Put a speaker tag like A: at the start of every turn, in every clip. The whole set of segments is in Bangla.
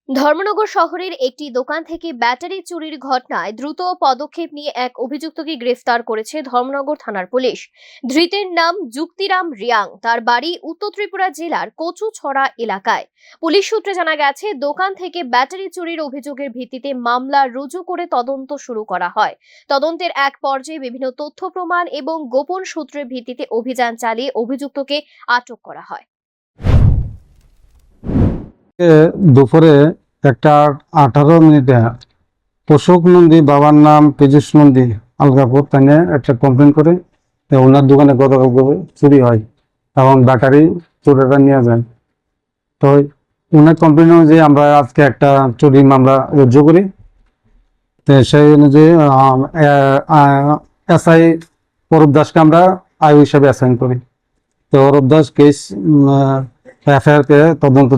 A: ধর্মনগর শহরের একটি দোকান থেকে ব্যাটারি চুরির ঘটনায় দ্রুত পদক্ষেপ নিয়ে এক অভিযুক্তকে গ্রেফতার করেছে ধর্মনগর থানার পুলিশ। ধৃতের নাম যুক্তিরাম রিয়াং। তার বাড়ি উত্তর ত্রিপুরা জেলার কচুছড়া এলাকায়। পুলিশ সূত্রে জানা গেছে, দোকান থেকে ব্যাটারি চুরির অভিযোগের ভিত্তিতে মামলা রুজু করে তদন্ত শুরু করা হয়। তদন্তের এক পর্যায়ে বিভিন্ন তথ্য প্রমাণ এবং গোপন সূত্রের ভিত্তিতে অভিযান চালিয়ে অভিযুক্তকে আটক করা হয়।
B: দুপুরে 1:18 অশোক নন্দী, বাবার নাম পীযুষ নন্দী, আলগাপুর, তাই একটা কমপ্লেন করে ওনার দোকানে গতকাল চুরি হয় এবং ব্যাটারি চোরেরা নিয়ে যায়। তো ওনার কমপ্লেন অনুযায়ী আমরা আজকে একটা চুরি মামলা রুজু করি। তো সেই অনুযায়ী এসআই অরূপ দাসকে আমরা আয়ু হিসাবে অ্যাসাইন করি। তো অরূপ দাস কেস এফআইআর পেয়ে তদন্ত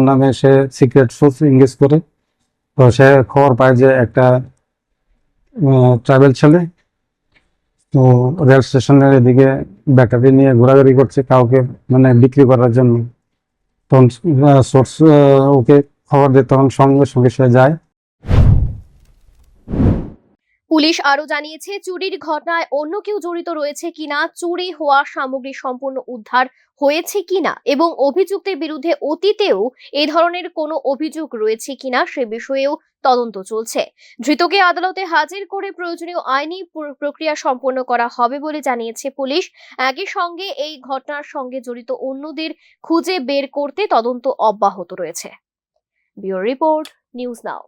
B: নামে সে সিক্রেট সোর্স ইংগেজ করে। তো সে খবর পায় যে একটা ট্রাভেল ছেলে তো রেল স্টেশনের এদিকে ব্যাটারি নিয়ে ঘোরাঘুরি করছে কাউকে বিক্রি করার জন্য। তখন সোর্স ওকে খবর দেয়, তখন সঙ্গে সঙ্গে সে যায়।
A: পুলিশ আরো জানিয়েছে, চুরির ঘটনায় অন্য কেউ জড়িত রয়েছে কিনা, চুরি হওয়া সামগ্রী সম্পূর্ণ উদ্ধার হয়েছে কিনা এবং অভিযুক্তের বিরুদ্ধে অতীতেও এই ধরনের কোনো অভিযোগ রয়েছে কিনা সে বিষয়েও তদন্ত চলছে। ধৃতকে আদালতে হাজির করে প্রয়োজনীয় আইনি প্রক্রিয়া সম্পন্ন করা হবে বলে জানিয়েছে পুলিশ। একই সঙ্গে এই ঘটনার সঙ্গে জড়িত অন্যদের খুঁজে বের করতে তদন্ত অব্যাহত রয়েছে। Bureau report, news now.